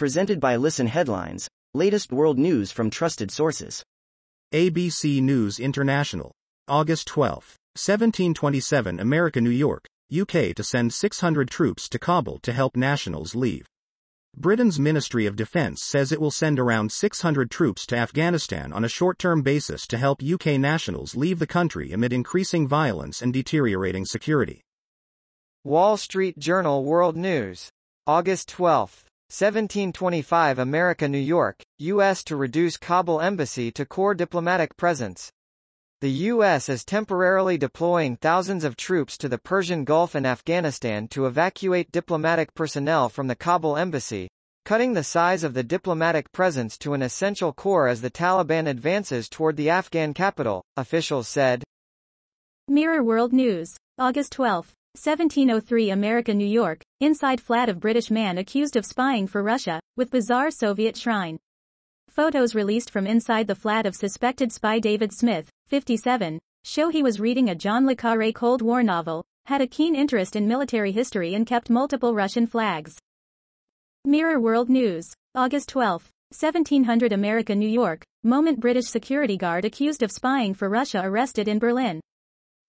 Presented by Listen Headlines, latest world news from trusted sources. ABC News International. August 12, 1727 America New York, UK to send 600 troops to Kabul to help nationals leave. Britain's Ministry of Defence says it will send around 600 troops to Afghanistan on a short-term basis to help UK nationals leave the country amid increasing violence and deteriorating security. Wall Street Journal World News. August 12, 1725 America New York, U.S. to reduce Kabul embassy to core diplomatic presence. The U.S. is temporarily deploying thousands of troops to the Persian Gulf and Afghanistan to evacuate diplomatic personnel from the Kabul embassy, cutting the size of the diplomatic presence to an essential core as the Taliban advances toward the Afghan capital, officials said. Mirror World News. August 12, 1703 America New York, inside flat of British man accused of spying for Russia, with bizarre Soviet shrine. Photos released from inside the flat of suspected spy David Smith, 57, show he was reading a John le Carré Cold War novel, had a keen interest in military history and kept multiple Russian flags. Mirror World News. August 12, 1700 America New York, moment British security guard accused of spying for Russia arrested in Berlin.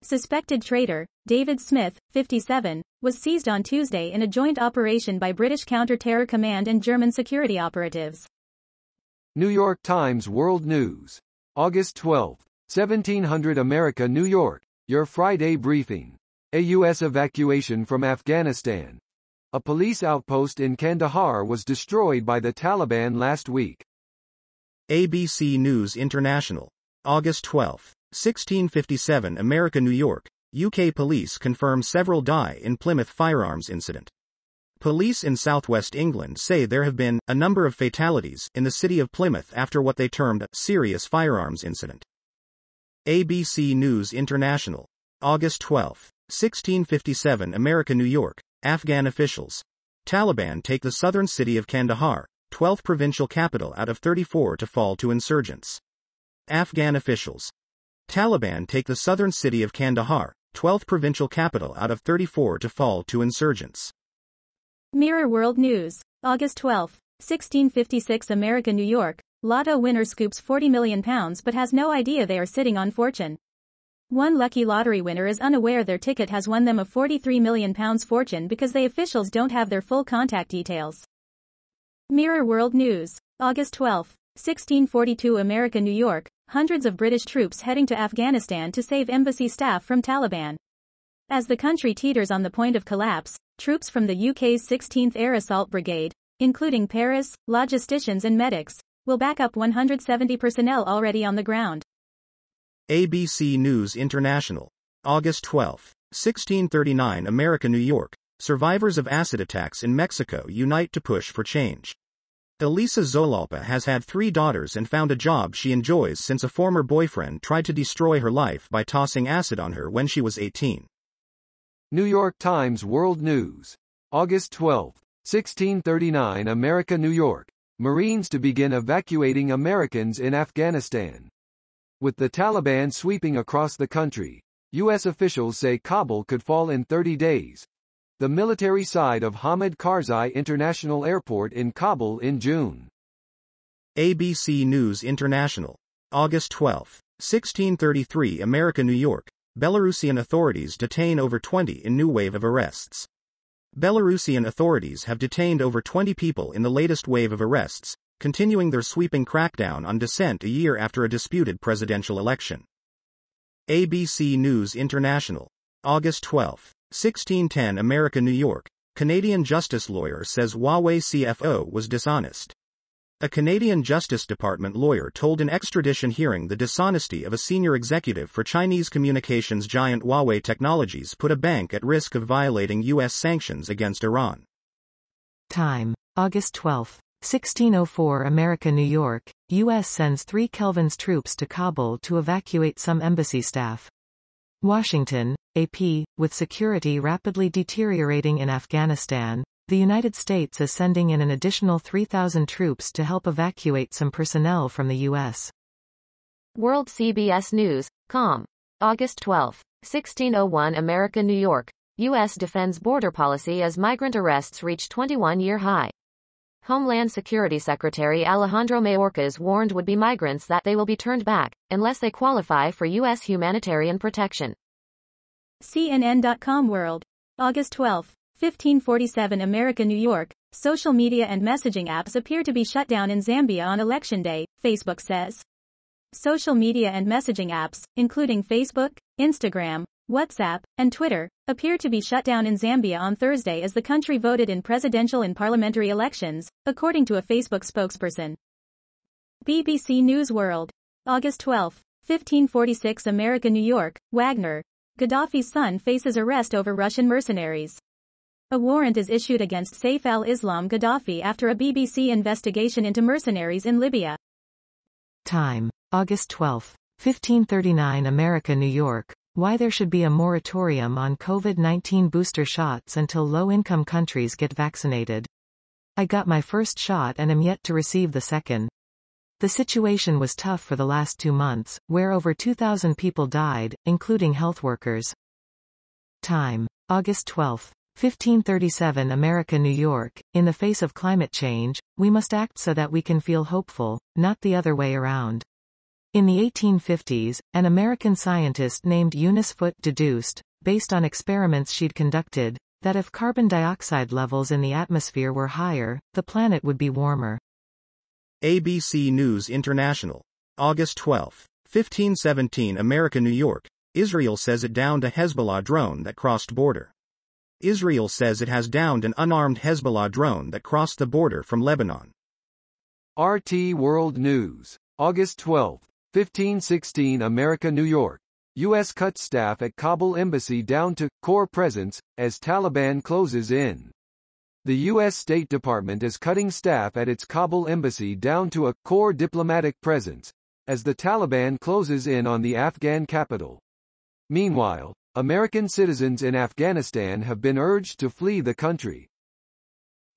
Suspected traitor, David Smith, 57, was seized on Tuesday in a joint operation by British Counter-Terror Command and German security operatives. New York Times World News. August 12, 1700 America New York, your Friday briefing. A U.S. evacuation from Afghanistan. A police outpost in Kandahar was destroyed by the Taliban last week. ABC News International. August 12, 1657 America New York, UK police confirm several die in Plymouth firearms incident. Police in southwest England say there have been a number of fatalities in the city of Plymouth after what they termed a serious firearms incident. ABC News International. August 12, 1657 America New York, Afghan officials. Taliban take the southern city of Kandahar, 12th provincial capital out of 34 to fall to insurgents. Afghan officials. Taliban take the southern city of Kandahar, 12th provincial capital out of 34 to fall to insurgents. Mirror World News. August 12, 1656 America New York, lotto winner scoops £40 million but has no idea they are sitting on fortune. One lucky lottery winner is unaware their ticket has won them a £43 million fortune because the officials don't have their full contact details. Mirror World News. August 12, 1642 America New York, hundreds of British troops heading to Afghanistan to save embassy staff from Taliban. As the country teeters on the point of collapse, troops from the UK's 16th Air Assault Brigade, including Paris, logisticians and medics, will back up 170 personnel already on the ground. ABC News International. August 12, 1639 America New York, survivors of acid attacks in Mexico unite to push for change. Elisa Zolalpa has had 3 daughters and found a job she enjoys since a former boyfriend tried to destroy her life by tossing acid on her when she was 18. New York Times World News. August 12, 1639 America New York, Marines to begin evacuating Americans in Afghanistan. With the Taliban sweeping across the country, U.S. officials say Kabul could fall in 30 days. The military side of Hamid Karzai International Airport in Kabul in June. ABC News International. August 12, 1633 America New York, Belarusian authorities detain over 20 in new wave of arrests. Belarusian authorities have detained over 20 people in the latest wave of arrests, continuing their sweeping crackdown on dissent a year after a disputed presidential election. ABC News International. August 12, 1610 America New York, Canadian justice lawyer says Huawei CFO was dishonest. A Canadian Justice Department lawyer told an extradition hearing the dishonesty of a senior executive for Chinese communications giant Huawei Technologies put a bank at risk of violating U.S. sanctions against Iran. Time. August 12, 1604 America New York, U.S. sends 3 Kelvin's troops to Kabul to evacuate some embassy staff. Washington, AP, with security rapidly deteriorating in Afghanistan, the United States is sending in an additional 3,000 troops to help evacuate some personnel from the U.S. World CBS News, com. August 12, 1601 America New York, U.S. defends border policy as migrant arrests reach 21-year high. Homeland Security Secretary Alejandro Mayorkas warned would-be migrants that they will be turned back, unless they qualify for U.S. humanitarian protection. CNN.com World. August 12, 1547 America, New York. Social media and messaging apps appear to be shut down in Zambia on Election Day, Facebook says. Social media and messaging apps, including Facebook, Instagram, WhatsApp, and Twitter, appear to be shut down in Zambia on Thursday as the country voted in presidential and parliamentary elections, according to a Facebook spokesperson. BBC News World. August 12, 1546 America, New York. Wagner, Gaddafi's son, faces arrest over Russian mercenaries. A warrant is issued against Saif al-Islam Gaddafi after a BBC investigation into mercenaries in Libya. Time. August 12, 1539 America, New York. Why there should be a moratorium on COVID-19 booster shots until low-income countries get vaccinated. I got my first shot and am yet to receive the second. The situation was tough for the last 2 months, where over 2,000 people died, including health workers. Time. August 12, 1537 America, New York. In the face of climate change, we must act so that we can feel hopeful, not the other way around. In the 1850s, an American scientist named Eunice Foote deduced, based on experiments she'd conducted, that if carbon dioxide levels in the atmosphere were higher, the planet would be warmer. ABC News International. August 12, 1517 America, New York. Israel says it downed a Hezbollah drone that crossed border. Israel says it has downed an unarmed Hezbollah drone that crossed the border from Lebanon. RT World News. August 12, 1516 America, New York. U.S. cuts staff at Kabul embassy down to core presence as Taliban closes in. The U.S. State Department is cutting staff at its Kabul embassy down to a core diplomatic presence as the Taliban closes in on the Afghan capital. Meanwhile, American citizens in Afghanistan have been urged to flee the country.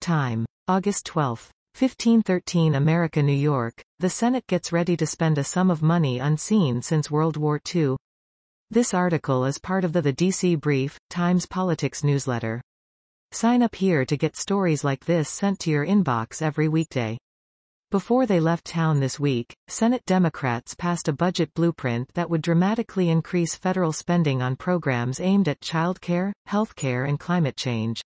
Time. August 12, 1513 America, New York. The Senate gets ready to spend a sum of money unseen since World War II. This article is part of the DC Brief, Times Politics newsletter. Sign up here to get stories like this sent to your inbox every weekday. Before they left town this week, Senate Democrats passed a budget blueprint that would dramatically increase federal spending on programs aimed at childcare, healthcare, and climate change.